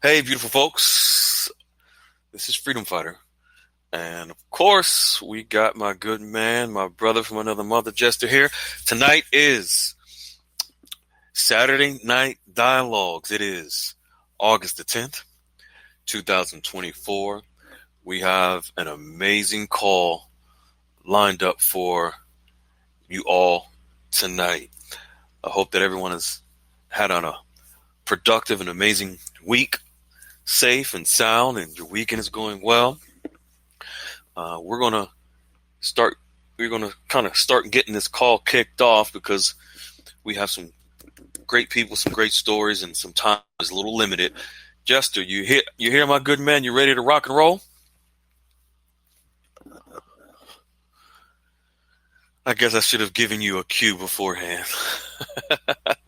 Hey, beautiful folks. This is Freedom Fighter. And of course, we got my good man, my brother from another mother, Jester here. Tonight is Saturday Night Dialogues. It is August the 10th, 2024. We have an amazing call lined up for you all tonight. I hope that everyone has had on a productive and amazing week, safe and sound, and your weekend is going well. We're gonna start. We're gonna kind of start getting this call kicked off because we have some great people, some great stories, and some time is a little limited. Jester, you hear, my good man? You ready to rock and roll? I guess I should have given you a cue beforehand.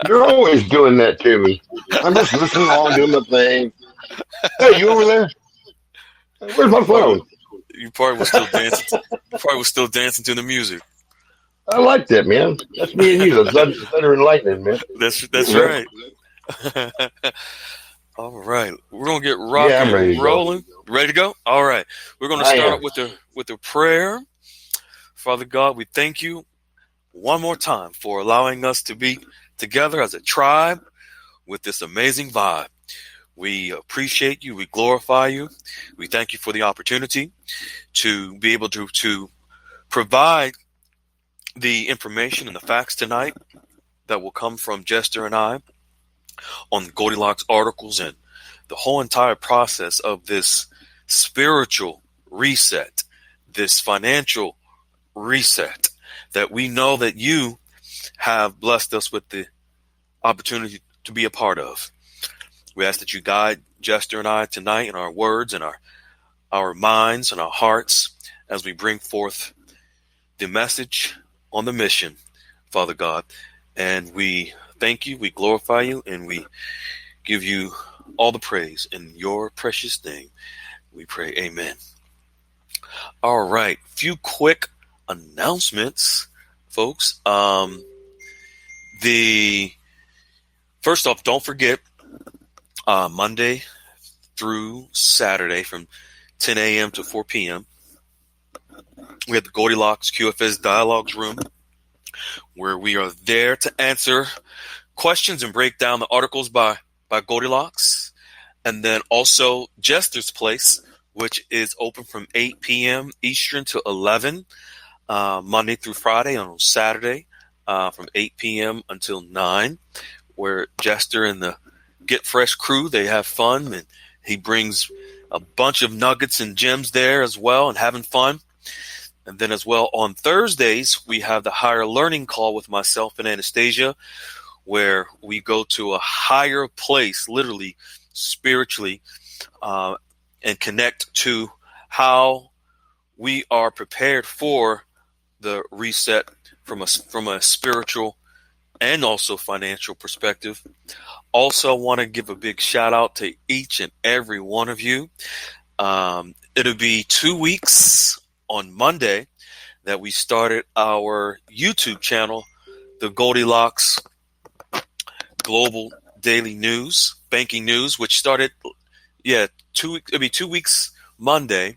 You're always doing that to me. I'm just listening along, doing my thing. Hey, you over there? Where's my phone? You probably was still dancing. You probably was still dancing to the music. I like that, man. That's me and you. That's thunder and lightning, man. That's right. All right, we're gonna get Yeah, rocking I'm ready and to go. rolling. Ready to go? All right, we're gonna I start am. up with a prayer. Father God, we thank you one more time for allowing us to be together as a tribe with this amazing vibe. We appreciate you. We glorify you. We thank you for the opportunity to be able to provide the information and the facts tonight that will come from Jester and I on the Goldilocks articles and the whole entire process of this spiritual reset, this financial reset that we know that you have blessed us with the opportunity to be a part of. We ask that you guide Jester and I tonight in our words and our minds and our hearts as we bring forth the message on the mission, Father God. And we thank you, we glorify you, and we give you all the praise in your precious name. We pray, amen. All right, few quick announcements, folks. The first off, don't forget, Monday through Saturday from 10 a.m. to 4 p.m. we have the Goldilocks QFS Dialogues Room, where we are there to answer questions and break down the articles by Goldilocks. And then also Jester's Place, which is open from 8 p.m. Eastern to 11, Monday through Friday. On Saturday, from 8 p.m. until 9, where Jester and the Get Fresh crew, they have fun, and he brings a bunch of nuggets and gems there as well, and having fun. And then as well on Thursdays, we have the higher learning call with myself and Anastasia, where we go to a higher place, literally, spiritually, and connect to how we are prepared for the reset from a spiritual and also financial perspective. Also want to give a big shout out to each and every one of you. It'll be 2 weeks on Monday that we started our YouTube channel, the Goldilocks Global Daily News, Banking News, which started, it'll be 2 weeks Monday,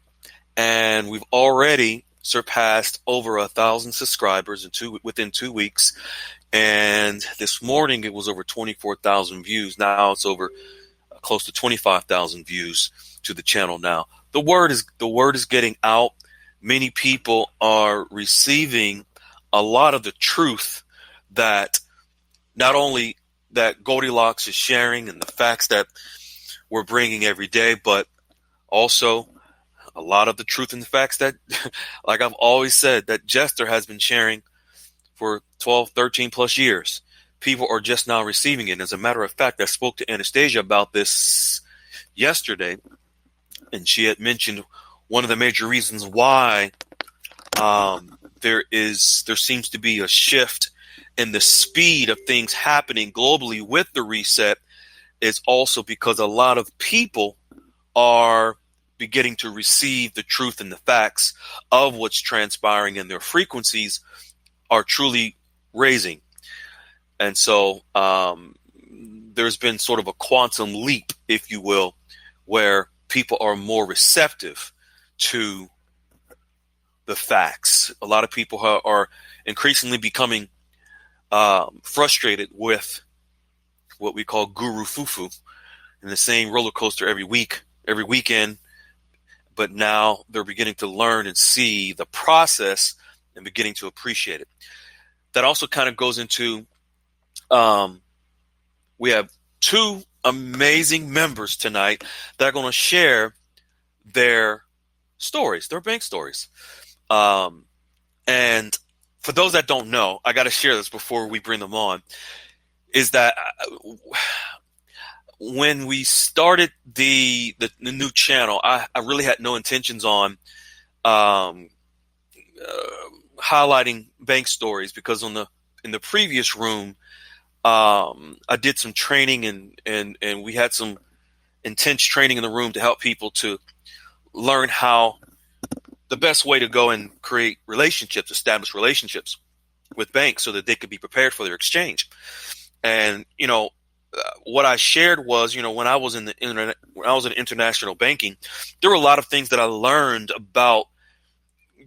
and we've already surpassed over 1,000 subscribers within 2 weeks. And this morning it was over 24,000 views. Now it's over close to 25,000 views to the channel now. The word is getting out. Many people are receiving a lot of the truth that not only that Goldilocks is sharing and the facts that we're bringing every day, but also a lot of the truth and the facts that, like I've always said, that Jester has been sharing for 12, 13 plus years. People are just now receiving it. And as a matter of fact, I spoke to Anastasia about this yesterday, and she had mentioned one of the major reasons why there seems to be a shift in the speed of things happening globally with the reset is also because a lot of people are beginning to receive the truth and the facts of what's transpiring, and their frequencies are truly raising. And so there's been sort of a quantum leap, if you will, where people are more receptive to the facts. A lot of people are increasingly becoming frustrated with what we call guru fufu, and the same roller coaster every weekend. But now they're beginning to learn and see the process and beginning to appreciate it. That also kind of goes into, we have two amazing members tonight that are going to share their stories, their bank stories. And for those that don't know, I got to share this before we bring them on, is that when we started the new channel, I really had no intentions on highlighting bank stories, because in the previous room, I did some training and we had some intense training in the room to help people to learn how the best way to go and create relationships, establish relationships with banks so that they could be prepared for their exchange. And, what I shared was, when I was in international banking, there were a lot of things that I learned about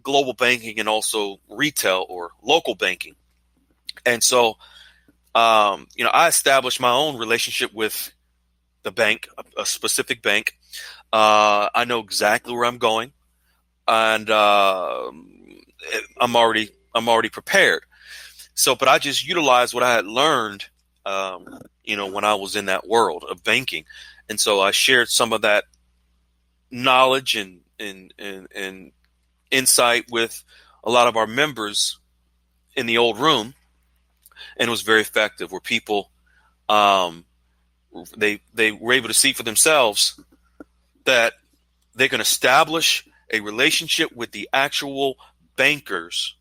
global banking and also retail or local banking. And so, I established my own relationship with the bank, a specific bank. I know exactly where I'm going, and I'm already prepared. So, but I just utilized what I had learned, when I was in that world of banking, and so I shared some of that knowledge and insight with a lot of our members in the old room, and it was very effective. Where people, they were able to see for themselves that they can establish a relationship with the actual bankers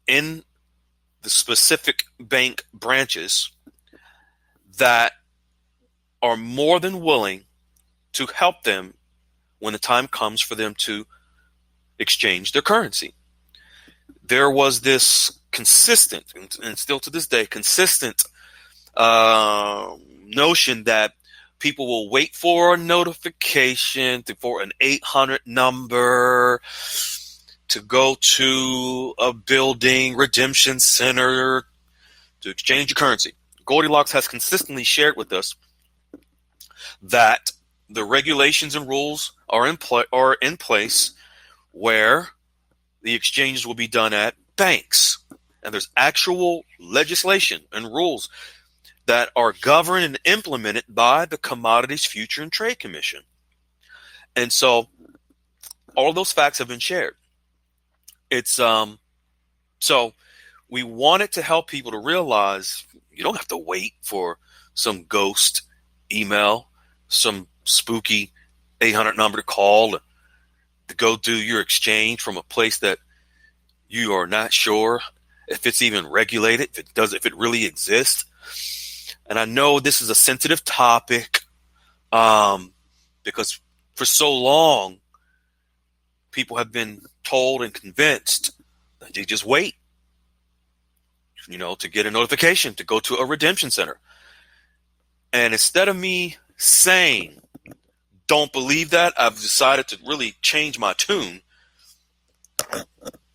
in the specific bank branches that are more than willing to help them when the time comes for them to exchange their currency. There was this consistent, and still to this day, consistent notion that people will wait for a notification, for an 800 number, to go to a building redemption center to exchange your currency. Goldilocks has consistently shared with us that the regulations and rules are in place where the exchanges will be done at banks. And there's actual legislation and rules that are governed and implemented by the Commodities Future and Trade Commission. And so all of those facts have been shared. It's so we wanted to help people to realize you don't have to wait for some ghost email, some spooky 800 number to call to go do your exchange from a place that you are not sure if it's even regulated, if it really exists. And I know this is a sensitive topic, because for so long people have been told and convinced that they just wait, to get a notification to go to a redemption center. And instead of me saying, don't believe that, I've decided to really change my tune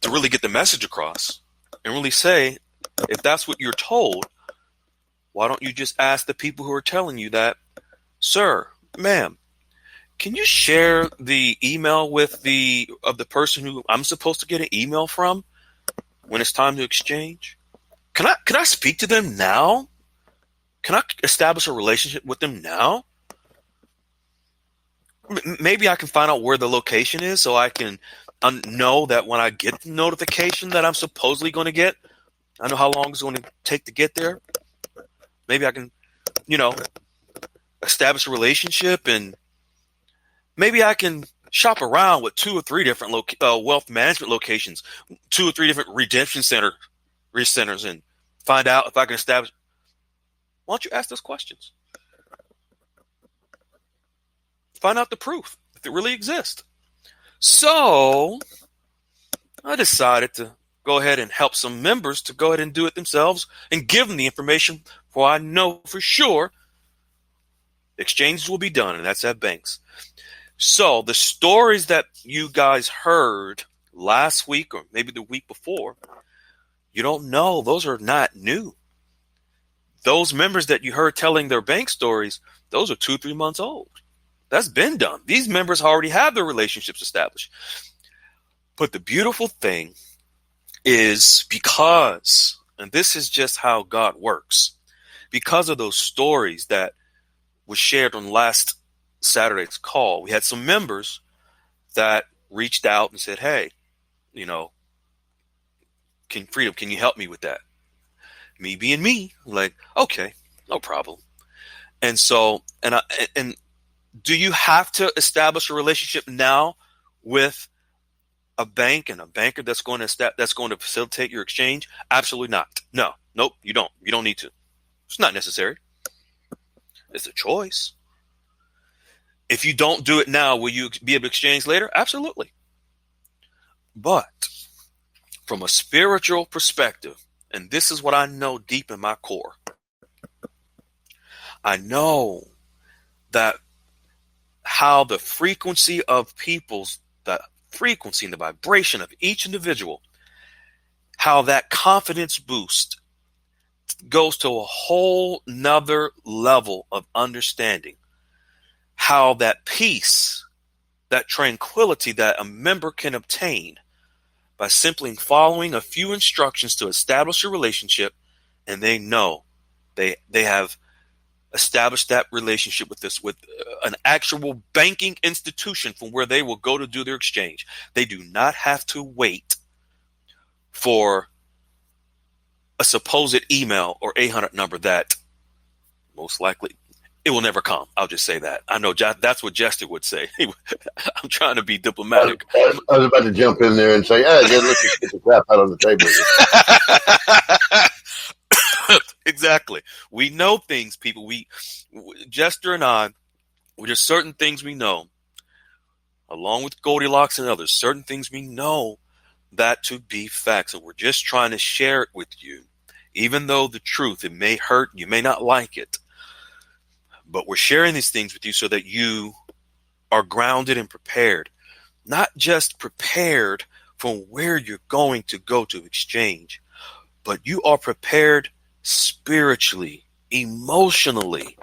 to really get the message across and really say, if that's what you're told, why don't you just ask the people who are telling you that, sir, ma'am, can you share the email with the person who I'm supposed to get an email from when it's time to exchange? Can I speak to them now? Can I establish a relationship with them now? Maybe I can find out where the location is so I can know that when I get the notification that I'm supposedly going to get, I know how long it's going to take to get there. Maybe I can, establish a relationship, and maybe I can shop around with 2 or 3 different wealth management locations, 2 or 3 different redemption centers, and find out if I can establish. Why don't you ask those questions? Find out the proof, if it really exists. So I decided to go ahead and help some members to go ahead and do it themselves and give them the information, for I know for sure Exchanges will be done, and that's at banks. So the stories that you guys heard last week or maybe the week before, you don't know. Those are not new. Those members that you heard telling their bank stories, those are 2-3 months old. That's been done. These members already have their relationships established. But the beautiful thing is because, and this is just how God works, because of those stories that was shared on last Saturday's call, we had some members that reached out and said, hey, Freedom, can you help me with that? Me being me, like, okay, no problem. And so, and do you have to establish a relationship now with a bank and a banker that's going to facilitate your exchange? Absolutely not. Nope, you don't. You don't need to. It's not necessary. It's a choice. If you don't do it now, will you be able to exchange later? Absolutely. But from a spiritual perspective, and this is what I know deep in my core, I know that how the frequency of the frequency and the vibration of each individual, how that confidence boost goes to a whole nother level of understanding. How that peace, that tranquility that a member can obtain by simply following a few instructions to establish a relationship, and they know they have established that relationship with an actual banking institution from where they will go to do their exchange. They do not have to wait for a supposed email or 800 number that most likely it will never come. I'll just say that. I know that's what Jester would say. I'm trying to be diplomatic. I was about to jump in there and say, let's just get the crap out on the table. Exactly. We know things, people. Jester and I, there's certain things we know, along with Goldilocks and others, certain things we know that to be facts. And we're just trying to share it with you. Even though the truth, it may hurt, you may not like it. But we're sharing these things with you so that you are grounded and prepared. Not just prepared for where you're going to go to exchange, but you are prepared spiritually, emotionally.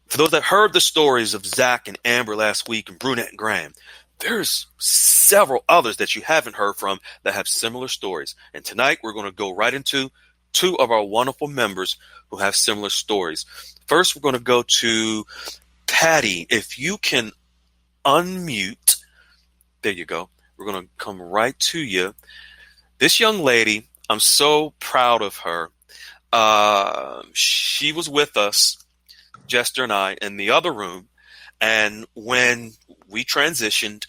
For those that heard the stories of Zach and Amber last week and Brunette and Graham, there's several others that you haven't heard from that have similar stories. And tonight we're going to go right into two of our wonderful members who have similar stories. First, we're going to go to Patti. If you can unmute, there you go. We're going to come right to you. This young lady, I'm so proud of her. She was with us, Jester and I, in the other room. And when we transitioned,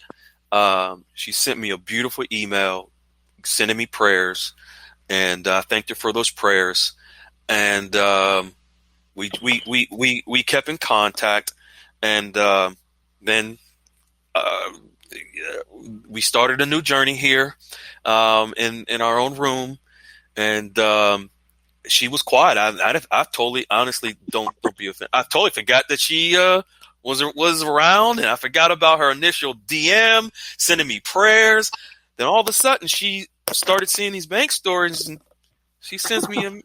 she sent me a beautiful email sending me prayers. And I thanked her for those prayers. And we kept in contact. And then we started a new journey here in our own room. And she was quiet. I totally, honestly, don't be offended. I totally forgot that she was around, and I forgot about her initial DM sending me prayers. Then all of a sudden, she started seeing these bank stories, and she sends me a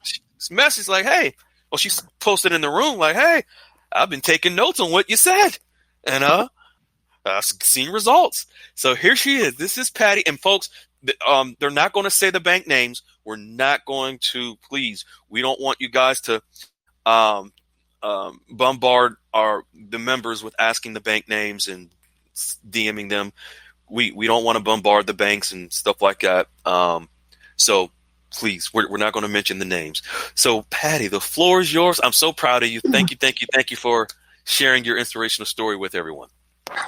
message like, "Hey," well, she posted in the room like, "Hey, I've been taking notes on what you said, and I've seen results." So here she is. This is Patti, and folks, they're not going to say the bank names. We're not going to. Please, we don't want you guys to bombard the members with asking the bank names and DMing them. We don't want to bombard the banks and stuff like that. So please, we're not going to mention the names. So Patti, the floor is yours. I'm so proud of you. Thank you for sharing your inspirational story with everyone.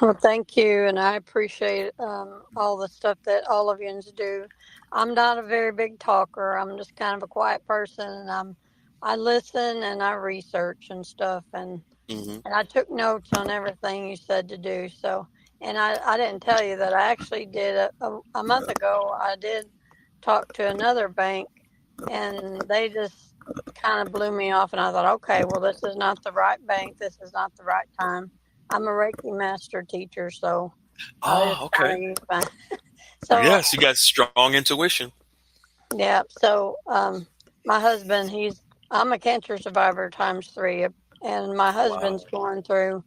Well, thank you, and I appreciate all the stuff that all of you do. I'm not a very big talker. I'm just kind of a quiet person, and I listen and I research and stuff, and I took notes on everything you said to do. So, and I didn't tell you that I actually did a month ago. I did talk to another bank and they just kind of blew me off. And I thought, okay, well, this is not the right bank. This is not the right time. I'm a Reiki master teacher, so I just Okay. kind of use my. So Yes, you got strong intuition. yeah, so my husband, I'm a cancer survivor ×3, and my Wow. husband's going through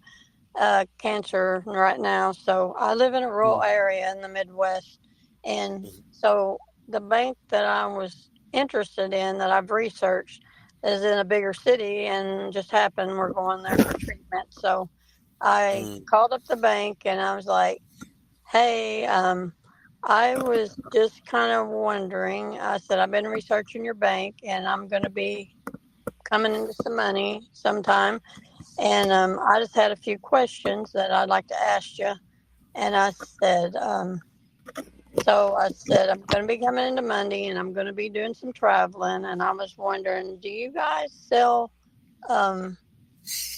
cancer right now. So I live in a rural area in the Midwest, and Mhm. so the bank that I was interested in, that I've researched, is in a bigger city, and just happened we're going there for treatment. So I Mm, called up the bank and I was like, "Hey, I was just kind of wondering." I said, "I've been researching your bank, and I'm going to be coming into some money sometime, and I just had a few questions that I'd like to ask you." And I said, I'm going to be coming into Monday, and I'm going to be doing some traveling, and I was wondering, do you guys sell um,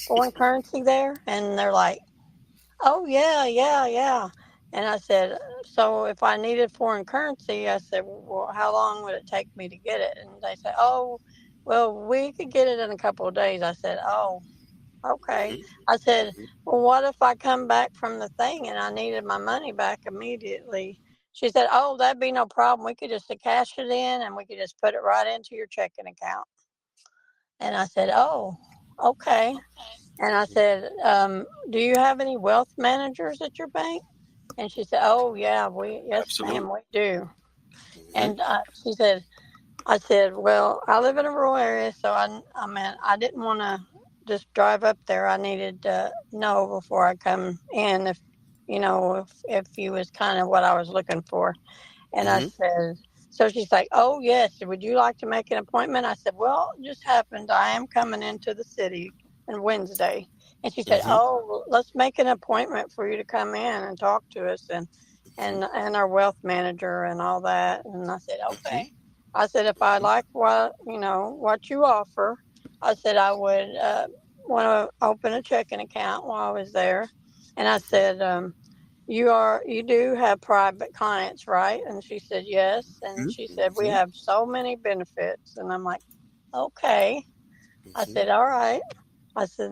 foreign currency there? And they're like, "Oh, yeah, yeah, yeah." And I said, "So if I needed foreign currency," I said, "well, how long would it take me to get it?" And they said, "Oh, well, we could get it in a couple of days." I said, "Oh, okay." mhm, I said, mhm, "Well, what if I come back from the thing and I needed my money back immediately?" She said, "Oh, that'd be no problem. We could just cash it in and we could just put it right into your checking account." And I said, "Oh, okay." And I mhm. said, "Do you have any wealth managers at your bank?" And she said, "Oh, yeah, yes, Absolutely. ma'am, we do." Mhm, And she said, I said, "Well, I live in a rural area, so I mean, I didn't want to just drive up there. I needed to know before I come in if, if you was kind of what I was looking for." And I mhm, said, so she's like, "Oh, yes, would you like to make an appointment?" I said, "Well, it just happened I am coming into the city on Wednesday." And she said, mhm, "Oh, well, let's make an appointment for you to come in and talk to us mhm, and our wealth manager and all that." And I said, mhm, "Okay." I said, "If I mhm, like what you offer," I said, "I would want to open a checking account while I was there." And I mhm, said, you do have private clients, right?" And she said, "Yes." And mhm, she said, "We mhm, have so many benefits." And I'm like, "Okay." I mhm. said, "All right." I said,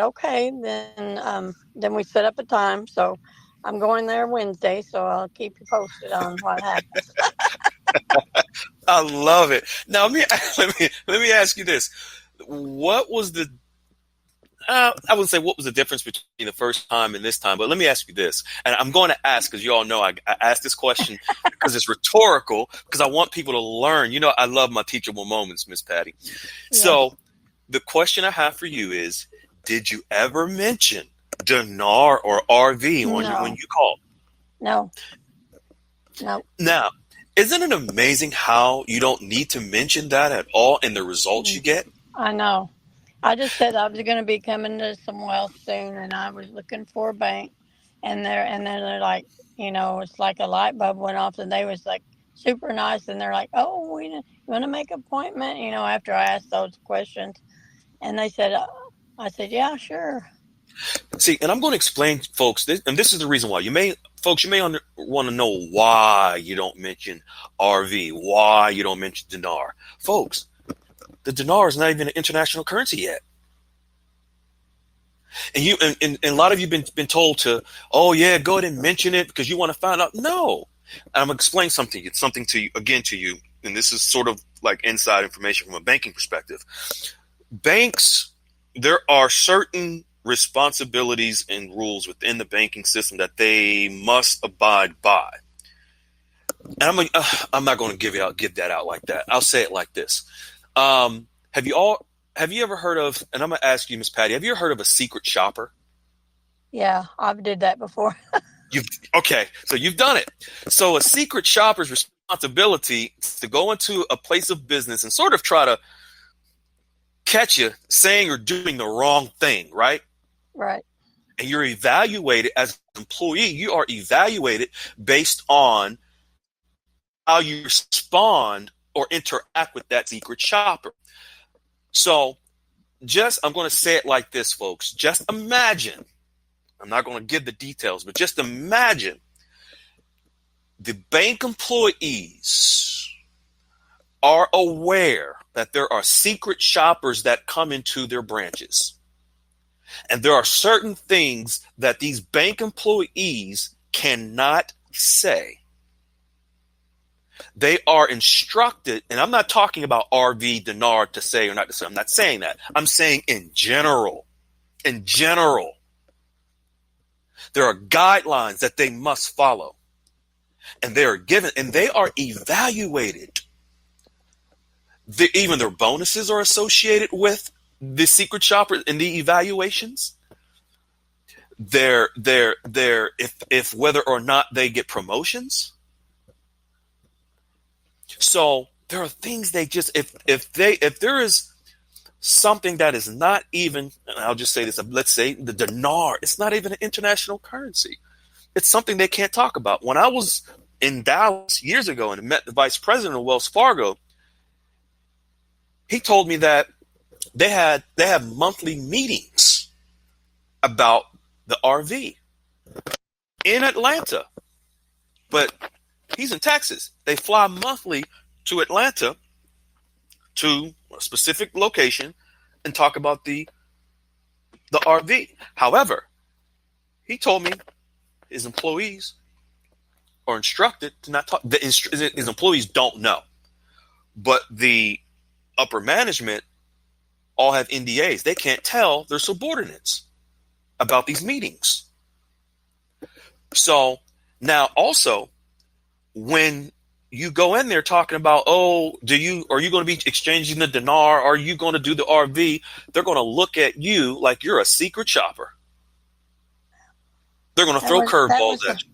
"Okay." Then we set up a time. So I'm going there Wednesday. So I'll keep you posted on what happens. I love it. Now let me ask you this: What was the I would say what was the difference between the first time and this time? But let me ask you this, and I'm going to ask because you all know I asked this question because it's rhetorical because I want people to learn. You know, I love my teachable moments, Miss Patti. Yes. So the question I have for you is: Did you ever mention dinar or RV on your when No. you called? No. No. Now, isn't it amazing how you don't need to mention that at all in the results you get? I know. I just said I was going to be coming to some wealth soon, and I was looking for a bank, and then they're like, it's like a light bulb went off, and they was like super nice, and they're like, "Oh, you want to make an appointment?" After I asked those questions, and they said, I said, "Yeah, sure." See, and I'm going to explain, folks, and this is the reason why you may want to know why you don't mention RV, why you don't mention dinar, folks. The dinar is not even an international currency yet, and a lot of you been told to, oh yeah, go ahead and mention it because you want to find out. No, and I'm going to explain something. It's something to you again to you, and this is sort of like inside information from a banking perspective. Banks, there are certain responsibilities and rules within the banking system that they must abide by. And I'm not going to give that out like that. I'll say it like this. Um, have you all have you ever heard of? And I'm going to ask you, Miss Patti, have you ever heard of a secret shopper? Yeah, I've did that before. You've okay, so you've done it. So a secret shopper's responsibility is to go into a place of business and sort of try to catch you saying or doing the wrong thing, right? Right. And you're evaluated as an employee. You are evaluated based on how you respond or interact with that secret shopper. So I'm going to say it like this, folks. Just imagine, I'm not going to give the details, but just imagine the bank employees are aware that there are secret shoppers that come into their branches. And there are certain things that these bank employees cannot say. They are instructed, and I'm not talking about RV dinar to say or not to say. I'm not saying that. I'm saying in general. In general. There are guidelines that they must follow. And they are given, and they are evaluated. Even their bonuses are associated with the secret shopper in the evaluations. If whether or not they get promotions. So there are things they just, if there is something that is not even, and I'll just say this, let's say the dinar, it's not even an international currency. It's something they can't talk about. When I was in Dallas years ago and met the vice president of Wells Fargo, he told me that they have monthly meetings about the RV in Atlanta, but he's in Texas. They fly monthly to Atlanta to a specific location and talk about the RV. However, he told me his employees are instructed to not talk. His employees don't know, but the upper management all have NDAs. They can't tell their subordinates about these meetings. So now also, when you go in there talking about, are you going to be exchanging the dinar? Are you going to do the RV? They're going to look at you like you're a secret shopper. They're going to throw curveballs at you.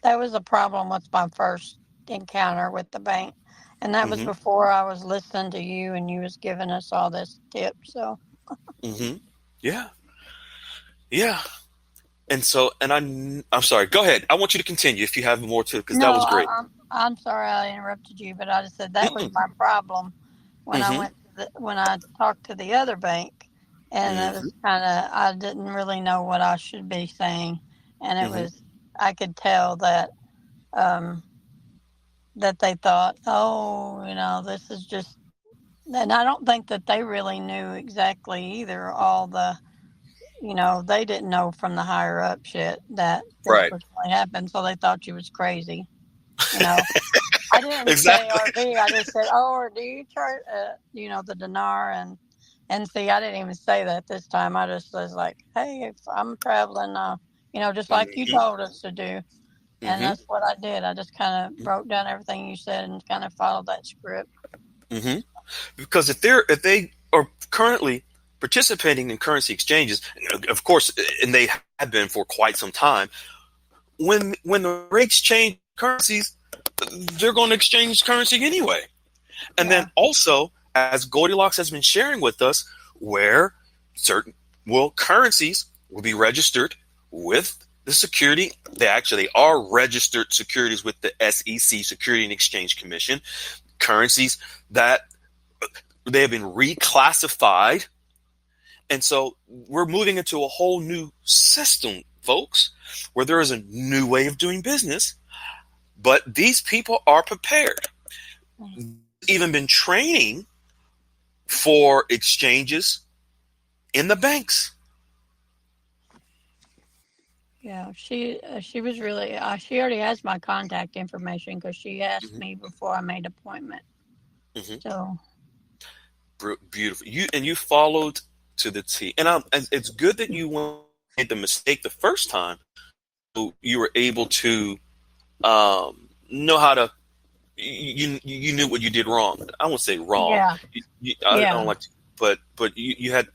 That was a problem with my first encounter with the bank. And that was before I was listening to you and you was giving us all this tip. So, yeah. And so, and I'm sorry. Go ahead. I want you to continue if you have more to, because that was great. I'm sorry I interrupted you, but I just said that was my problem when I went when I talked to the other bank, and it was I didn't really know what I should be saying, and it was, I could tell that that they thought, this is just, and I don't think that they really knew exactly either. All the, they didn't know from the higher up shit that this was going to happen, so they thought you was crazy. I didn't say RV. I just said, or do you charge, the dinar, and see, I didn't even say that this time. I just was like, hey, if I'm traveling, just like you told us to do. And that's what I did. I just kind of wrote down everything you said and kind of followed that script. Because if they are currently participating in currency exchanges, of course, and they have been for quite some time, when the rates change currencies, they're going to exchange currency anyway. And then also, as Goldilocks has been sharing with us, where certain currencies will be registered with the security. They actually are registered securities with the SEC, Security and Exchange Commission. Currencies that they have been reclassified. And so we're moving into a whole new system, folks, where there is a new way of doing business. But these people are prepared. Even been training for exchanges in the banks. Yeah, she was really, she already has my contact information because she asked me before I made an appointment. So beautiful. You followed to the T, and it's good that you made the mistake the first time. So you were able to know how to. You knew what you did wrong. I won't say wrong. I don't like to, but you had.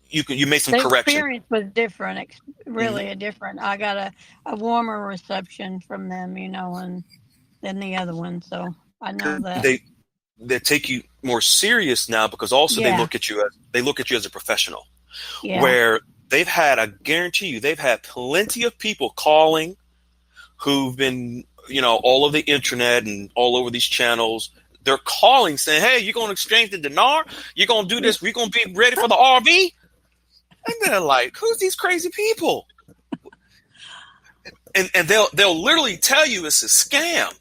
You made some corrections. The experience was different, really different. I got a warmer reception from them, than the other one. So I know that they take you more serious now because also they look at you as a professional. Yeah. Where I guarantee you, they've had plenty of people calling who've been, all over the internet and all over these channels. They're calling saying, "Hey, you're going to exchange the dinar? You're going to do this? We're going to be ready for the RV?" And they're like, "Who's these crazy people?" And they'll literally tell you it's a scam.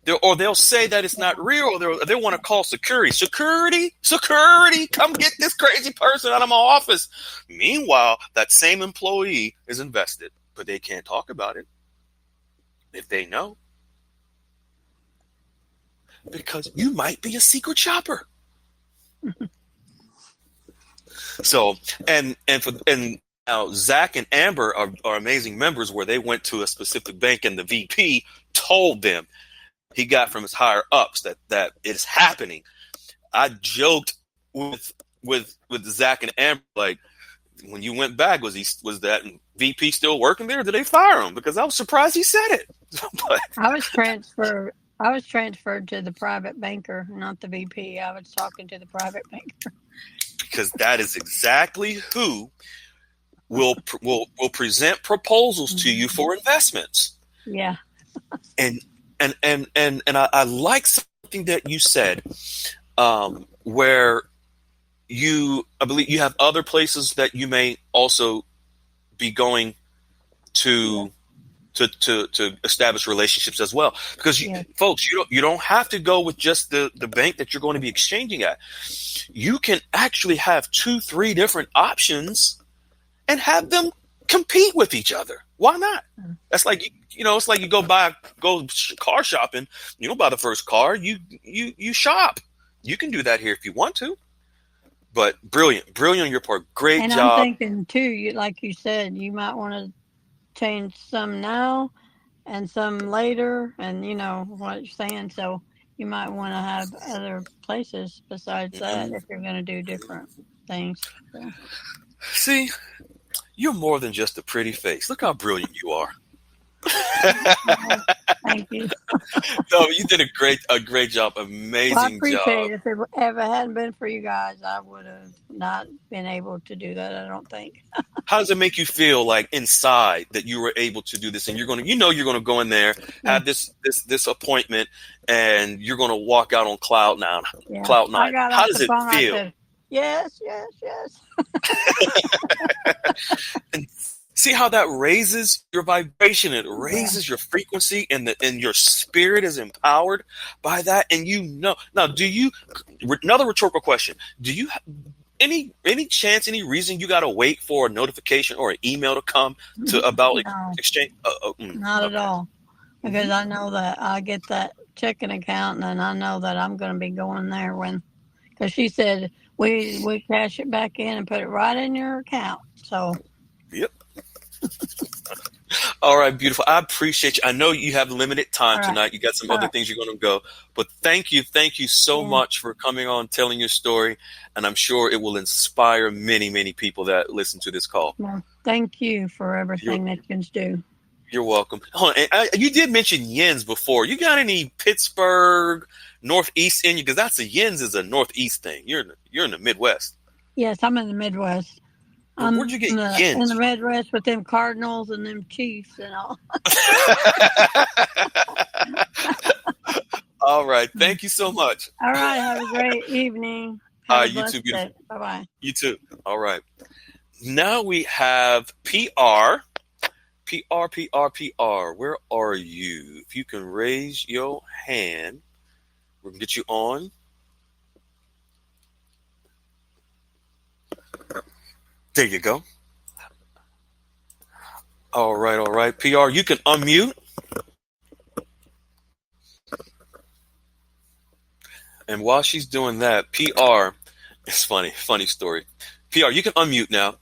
they'll say that it's not real, or they want to call security. Security, come get this crazy person out of my office. Meanwhile, that same employee is invested, but they can't talk about it if they know, because you might be a secret shopper. So, and now Zach and Amber are amazing members, where they went to a specific bank and the VP told them, he got from his higher ups that it's happening. I joked with Zach and Amber, like, when you went back, was that VP still working there? Or did they fire him? Because I was surprised he said it. But I was transferred to the private banker, not the VP. I was talking to the private banker. Because that is exactly who will present proposals to you for investments. Yeah. And I like something that you said, where I believe you have other places that you may also be going to establish relationships as well, because folks, you don't have to go with just the bank that you're going to be exchanging at. You can actually have 2-3 different options and have them compete with each other. Why not? That's like, it's like you go car shopping. You don't buy the first car. You shop. You can do that here if you want to. But brilliant on your part. Great job. And I'm thinking too, like you said, you might want to change some now and some later, and what you're saying. So you might want to have other places besides that if you're going to do different things. So. See, you're more than just a pretty face. Look how brilliant you are. Thank you. No, you did a great job. Amazing job. I appreciate it. If it hadn't been for you guys, I would have not been able to do that, I don't think. How does it make you feel, like, inside, that you were able to do this, and you're going to go in there, have this appointment, and you're going to walk out on cloud nine? Yeah. Cloud nine. How does it feel? Said, yes. And see how that raises your vibration? It raises your frequency, and your spirit is empowered by that. And now, do you? Another rhetorical question: do you any chance, any reason you got to wait for a notification or an email to come about exchange? Not at all, because I know that I get that checking account, and I know that I'm going to be going there because she said we cash it back in and put it right in your account. So. Yep. All right, beautiful. I appreciate you. I know you have limited time tonight. You got some other things you're going to go, but thank you so much for coming on, telling your story, and I'm sure it will inspire many, many people that listen to this call. Well, thank you for everything that you do. You're welcome. Hold on, you did mention yens before. You got any Pittsburgh Northeast in you? Because that's yens is a Northeast thing. You're in the Midwest. Yes, I'm in the Midwest. Where'd you get yens? In the Midwest with them Cardinals and them Chiefs and all. All right. Thank you so much. All right. Have a great evening. You too, beautiful. Bye-bye. You too. All right. Now we have PR. PR. Where are you? If you can raise your hand, we can get you on. There you go. All right. PR, you can unmute. And while she's doing that, PR, it's funny story. PR, you can unmute now.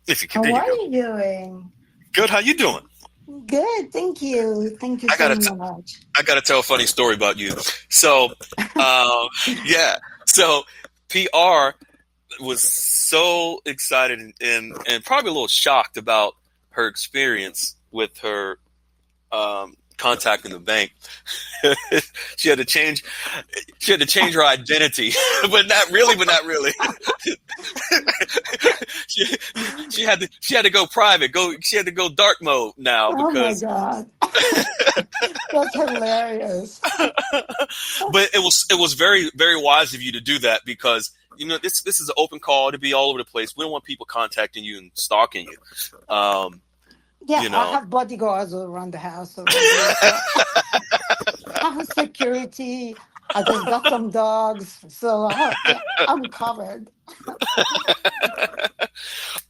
If you can. How are you doing? Good. How you doing? Good. Thank you. Thank you so much. I got to tell a funny story about you. So, yeah. So, PR was so excited and probably a little shocked about her experience with her contacting the bank. she had to change her identity, but not really. she had to go private. She had to go dark mode now because. Oh my God. That's hilarious. But it was very, very wise of you to do that, because this is an open call to be all over the place. We don't want people contacting you and stalking you. Yeah, You I know, have bodyguards around the house already. So I have security. I just got some dogs. So yeah, I'm covered.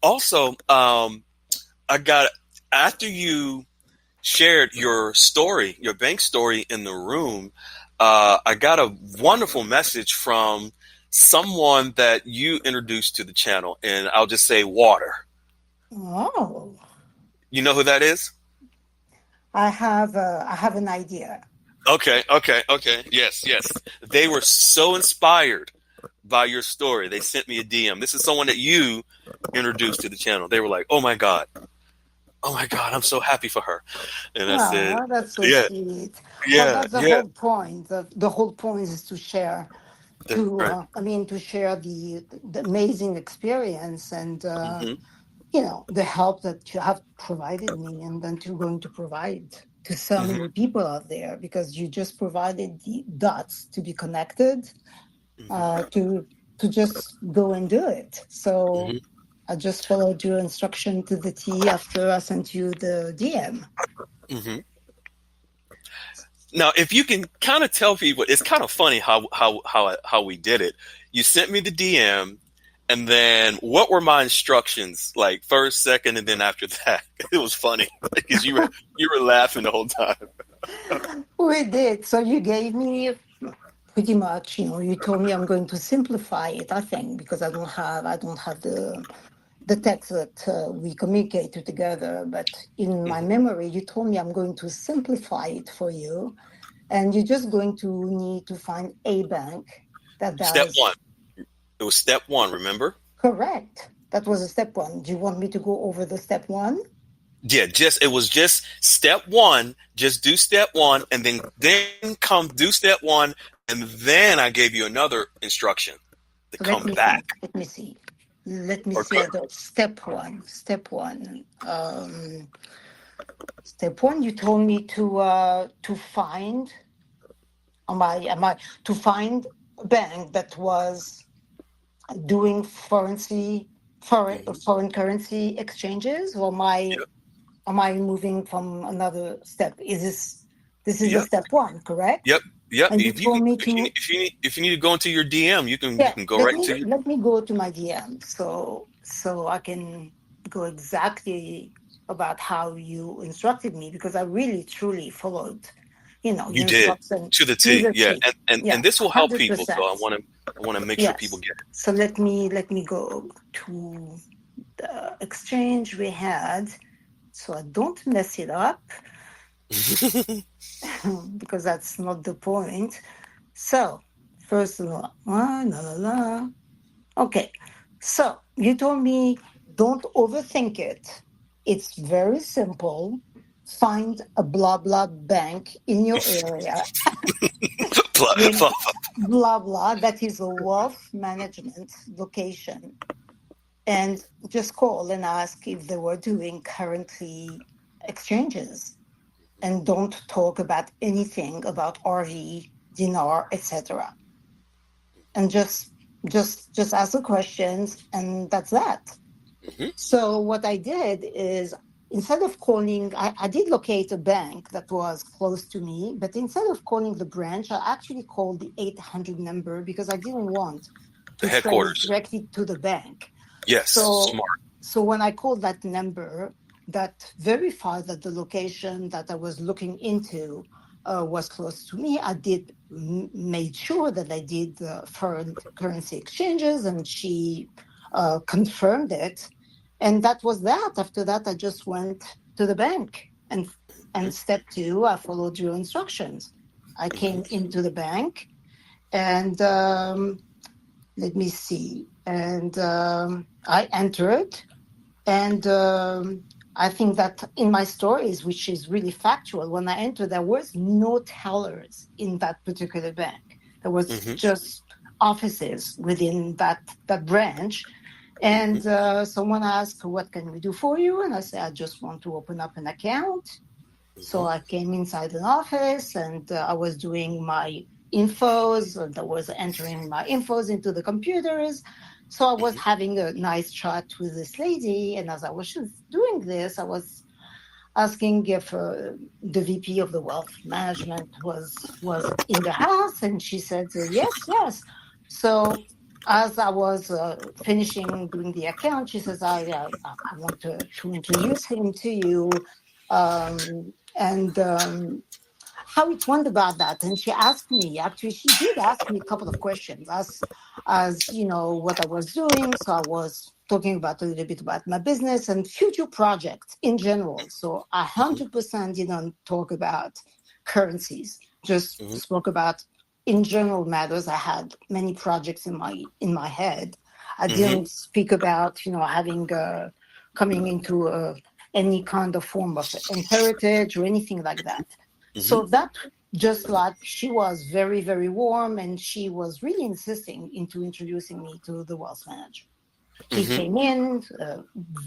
also, I got after you shared your story, your bank story in the room, I got a wonderful message from someone that you introduced to the channel, and I'll just say Water. Oh, You know who that is? I have an idea. Okay. Yes. They were so inspired by your story. They sent me a DM. This is someone that you introduced to the channel. They were like, oh my God, I'm so happy for her. And I said, Oh, that's so yeah, sweet. Well, yeah, that's the yeah. whole point. The whole point is to share, Right. to share the amazing experience and Hmm. the help that you have provided me and that you're going to provide to so Hmm. many people out there because you just provided the dots to be connected, Hmm. to just go and do it. So Hmm. I just followed your instruction to the T after I sent you the DM. Hmm. Now, if you can kind of tell people, it's kind of funny how we did it. You sent me the DM, and then what were my instructions? Like first, second, and then after that, it was funny because you were laughing the whole time. We did. So you gave me pretty much, you told me I'm going to simplify it, I think, because I don't have the text that we communicate together. But in my Hmm. memory, you told me I'm going to simplify it for you. And you're just going to need to find a bank that Step one. does. It was step one. Remember? Correct. That was a step one. Do you want me to go over the step one? Yeah, it was just step one. Just do step one, and then come do step one, and then I gave you another instruction to So let come me back. see. Let me Or see. Step one. Step one. Step one. You told me to find. Am I to find a bank that was doing Mhm. foreign currency exchanges, or Yep, am I moving from another step? This is the yep, step one, correct? yep, yep. And you If you told can, me if you to, if you need to go into your DM, you yeah, can go right to your. let me go to my DM so I can go exactly about how you instructed me because I really truly followed, the You did instruction to the to T. the Yeah, T. and Yeah, this will help people. So 100%. I want to make sure people Yes. get So let me go to the exchange we had so I don't mess it up it. because that's not the point. So, first of all, la, la, la, la. Okay. So, you told me don't overthink it. It's very simple. Find a blah blah bank in your area with blah blah that is a wealth management location and just call and ask if they were doing currency exchanges and don't talk about anything about RV, dinar, etc. And just ask the questions, and that's that. Hmm. So what I did is instead of calling, I did locate a bank that was close to me, but instead of calling the branch, I actually called the 800 number because I didn't want The to trace headquarters. directly to the bank. Yes, So, smart. so when I called that number, that verified that the location that I was looking into was close to me. I did made sure that I did the foreign currency exchanges, and she confirmed it. And that was that. After that, I just went to the bank, and Hmm. step two, I followed your instructions. I Hmm. came into the bank, and let me see. And I entered, and I think that in my stories, which is really factual, when I entered, there was no tellers in that particular bank. There was Hmm. just offices within that branch. Hmm. And someone asked, "What can we do for you?" And I said, "I just want to open up an account." So Hmm. I came inside an office and I was doing my infos, and I was entering my infos into the computers. So I was Hmm. having a nice chat with this lady. And as I was doing this, I was asking if the VP of the wealth management was in the house, and she said yes, yes. So as I was finishing doing the account, she says, I want to introduce him to you, and how it went about that. And she asked me, actually, she did ask me a couple of questions as you know, what I was doing. So I was talking about a little bit about my business and future projects in general. So I Mhm. 100% didn't talk about currencies, just Mhm. spoke about in general matters. I had many projects in my head. I Mhm. didn't speak about, having coming into any kind of form of heritage or anything like that. Mhm. So that, just like, she was very, very warm, and she was really insisting into introducing me to the wealth manager. He Mhm. came in,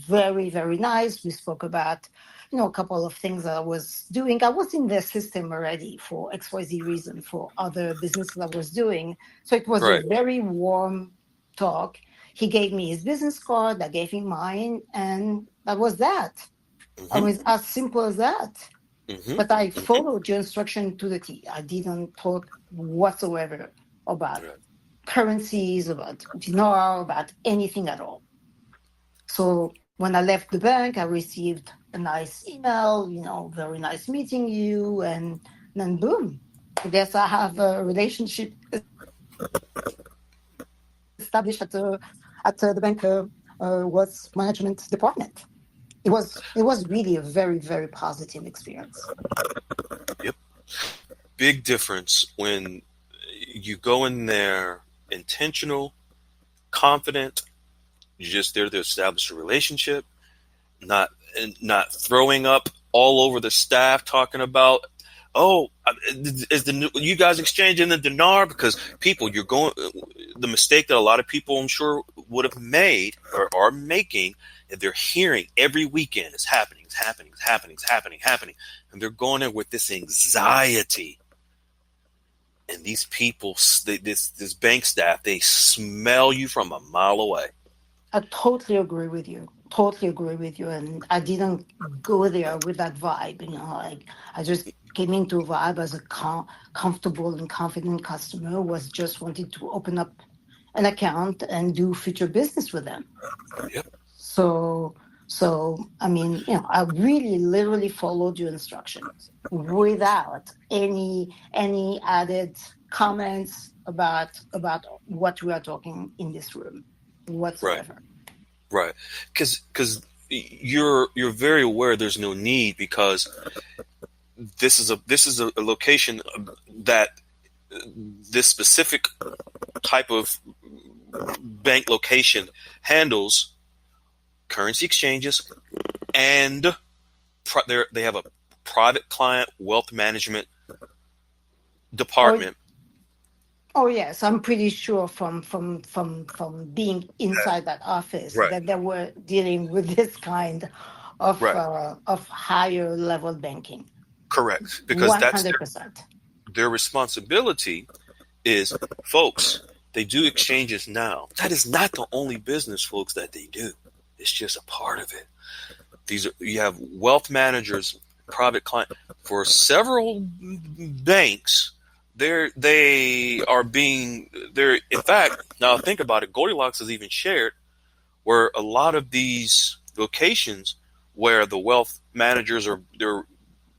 very, very nice. We spoke about, a couple of things that I was doing. I was in their system already for XYZ reason for other businesses I was doing. So it was a Right. very warm talk. He gave me his business card. I gave him mine. And that was that. I Mhm. was as simple as that. Mhm. But I Mhm. followed your instruction to the T. I didn't talk whatsoever about Right. currencies, about dinar, about anything at all. So when I left the bank, I received a nice email, very nice meeting you, and then boom, I guess I have a relationship established at the bank was management department. It was really a very, very positive experience. Yep. Big difference when you go in there intentional, confident. You're just there to establish a relationship, not not throwing up all over the staff talking about, oh, is you guys exchanging the dinar? Because people, you're going, the mistake that a lot of people, I'm sure, would have made or are making, and they're hearing every weekend, it's happening, it's happening, it's happening, it's happening, happening, and they're going in with this anxiety. And these people, this bank staff, they smell you from a mile away. I totally agree with you. Totally agree with you. And I didn't go there with that vibe, like I just came into a vibe as a comfortable and confident customer who was just wanted to open up an account and do future business with them. Yep. So, so I mean, I really literally followed your instructions without any added comments about what we are talking in this room Right. whatsoever. Right. Because you're very aware there's no need, because this is a location that this specific type of bank location handles currency exchanges, and they have a private client wealth management Oh, department. oh yes, I'm pretty sure from being inside that office Right. that they were dealing with this kind Right. of higher level banking. Correct. Because that's 100%. their responsibility is, folks, they do exchanges now. That is not the only business, folks, that they do. It's just a part of it. You have wealth managers, private client for several banks. They are being they're in fact, now think about it, Goldilocks has even shared where a lot of these locations where the wealth managers they're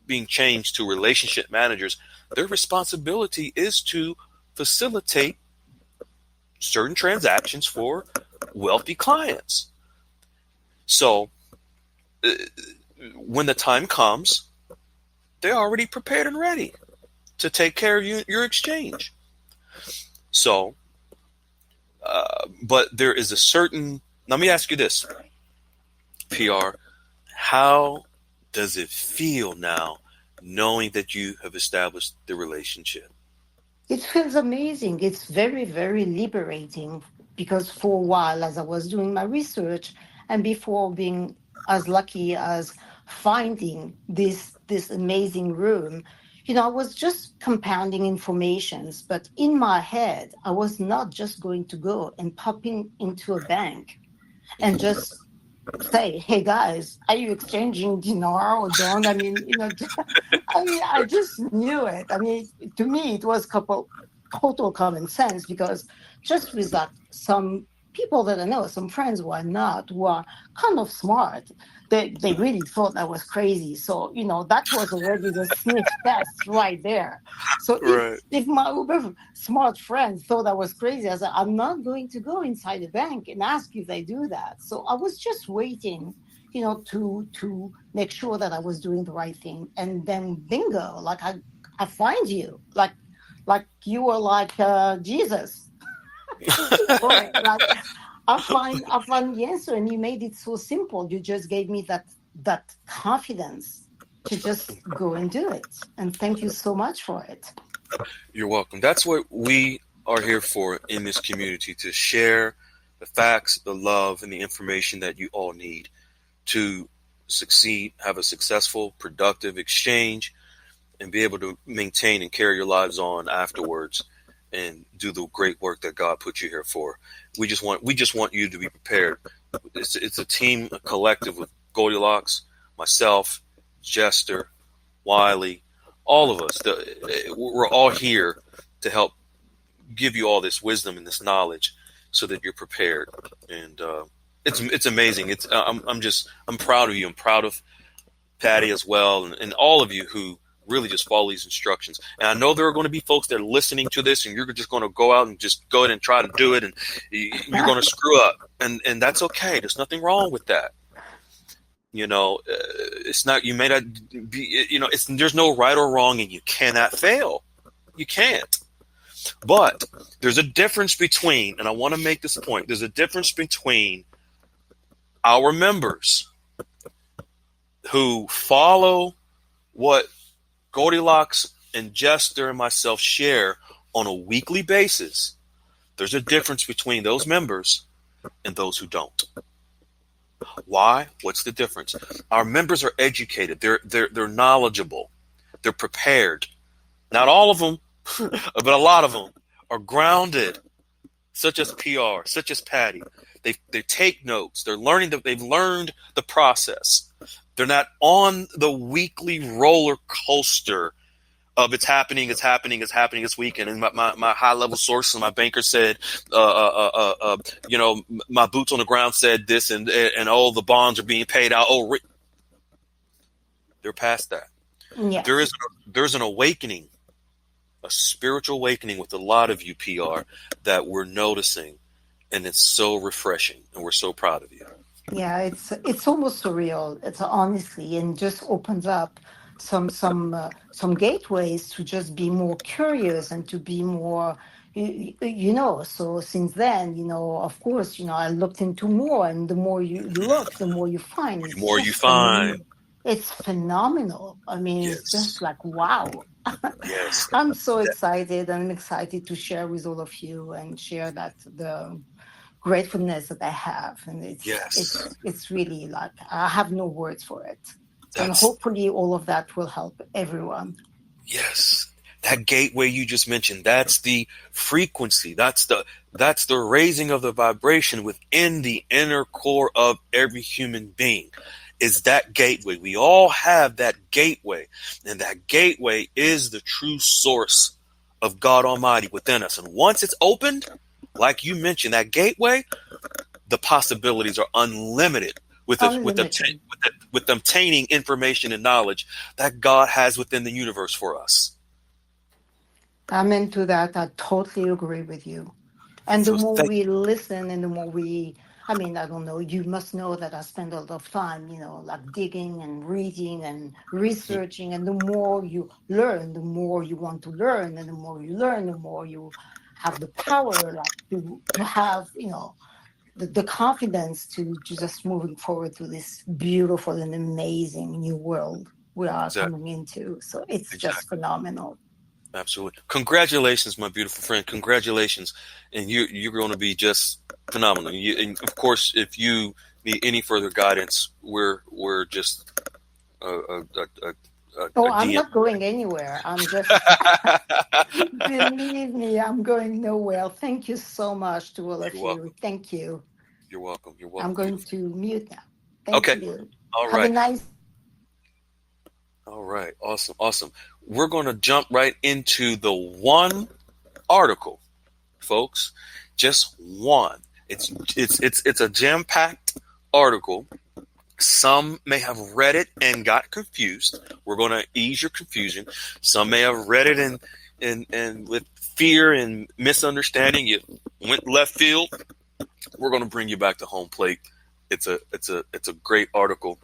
being changed to relationship managers, their responsibility is to facilitate certain transactions for wealthy clients. So uh, when the time comes, they're already prepared and ready to take care of your exchange. So, but there is a certain. Let me ask you this, PR. How does it feel now, knowing that you have established the relationship? It feels amazing. It's very, very liberating because for a while, as I was doing my research and before being as lucky as finding this amazing room, I was just compounding informations. But in my head, I was not just going to go and pop into a bank and Mm-hmm. just say, hey guys, are you exchanging dinar or dong? I mean, I mean, I just knew it. I mean, to me, it was total common sense because just with that, some people that I know, some friends who are not, who are kind of smart, they really thought I was crazy. So, that was already the sniff test right there. So Right. if my uber smart friend thought I was crazy, I said, I'm not going to go inside the bank and ask if they do that. So I was just waiting, to make sure that I was doing the right thing. And then bingo, like I find you, like you were like Jesus. Boy, like I find the answer, and you made it so simple. You just gave me that confidence to just go and do it. And thank you so much for it. You're welcome. That's what we are here for in this community, to share the facts, the love, and the information that you all need to succeed, have a successful, productive exchange, and be able to maintain and carry your lives on afterwards and do the great work that God put you here for. We just want you to be prepared. It's a team, a collective with Goldilocks, myself, Jester, Wiley, all of us. We're all here to help give you all this wisdom and this knowledge so that you're prepared. And it's amazing. I'm proud of you. I'm proud of Patti as well, and all of you who really just follow these instructions. And I know there are going to be folks that are listening to this, and you're just going to go out and just go ahead and try to do it, and you're going to screw up, and that's okay. There's nothing wrong with that. It's not, you may not be, there's no right or wrong, and you cannot fail. You can't. But there's a difference between, and I want to make this point, there's a difference between our members who follow what Goldilocks and Jester and myself share on a weekly basis. There's a difference between those members and those who don't. Why? What's the difference? Our members are educated. They're knowledgeable. They're prepared. Not all of them, but a lot of them are grounded, such as PR, such as Patti. They take notes. They've learned the process. They're not on the weekly roller coaster of it's happening this weekend. And my high level sources, my banker said, my boots on the ground said this, and all the bonds are being paid out. They're past that. Yes. There's an awakening, a spiritual awakening with a lot of you, PR, that we're noticing, and it's so refreshing, and we're so proud of you. Yeah, it's almost surreal. It's honestly, and just opens up some gateways to just be more curious and to be more, So since then, of course, I looked into more, and the more you look, the more you find. The more you find. It's phenomenal. I mean, Yes. It's just like, wow. Yes. I'm so excited. I'm excited to share with all of you and share the gratefulness that I have. And it's really like, I have no words for it. And hopefully all of that will help everyone. Yes. That gateway you just mentioned, that's the frequency. That's the raising of the vibration within the inner core of every human being. Is that gateway. We all have that gateway, and that gateway is the true source of God Almighty within us. And once it's opened, like you mentioned, that gateway, the possibilities are unlimited with obtaining information and knowledge that God has within the universe for us. Amen to that. I totally agree with you. And the more we listen and the more I don't know, you must know that I spend a lot of time, like digging and reading and researching. And the more you learn, the more you want to learn. And the more you learn, the more you have the power to have, the confidence to just moving forward to this beautiful and amazing new world we are coming into. So it's just phenomenal. Absolutely. Congratulations, my beautiful friend. Congratulations. And you're going to be just phenomenal. And of course, if you need any further guidance, we're just I'm not going anywhere. I'm just believe me, I'm going nowhere. Thank you so much to all of you. Thank you. You're welcome. I'm going to mute now. Thank Okay. you. All Have a right. nice. All right. Awesome. Awesome. We're going to jump right into the one article, folks. Just one. It's a jam-packed article. Some may have read it and got confused. We're going to ease your confusion. Some may have read it and with fear and misunderstanding, you went left field. We're going to bring you back to home plate. It's a great article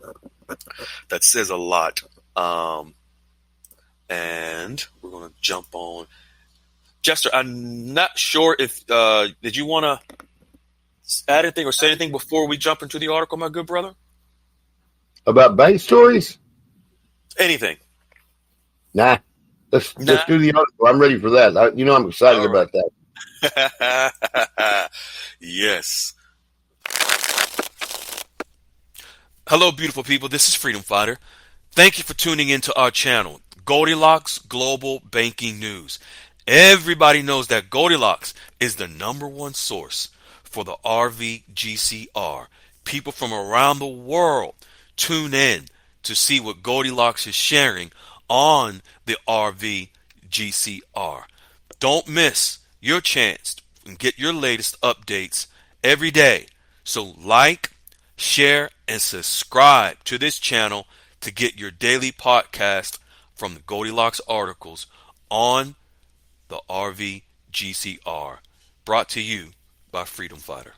that says a lot. And we're going to jump on. Jester, I'm not sure if did you want to add anything or say anything before we jump into the article, my good brother? About bank stories? Anything? Nah. Let's Nah. do the article. I'm ready for that. I'm excited All right. about that. Yes. Hello, beautiful people. This is Freedom Fighter. Thank you for tuning into our channel, Goldilocks Global Banking News. Everybody knows that Goldilocks is the #1 source for the RVGCR. People from around the world tune in to see what Goldilocks is sharing on the RVGCR. Don't miss your chance and get your latest updates every day. So like, share, and subscribe to this channel to get your daily podcast from the Goldilocks articles on the RVGCR. Brought to you by Freedom Fighter.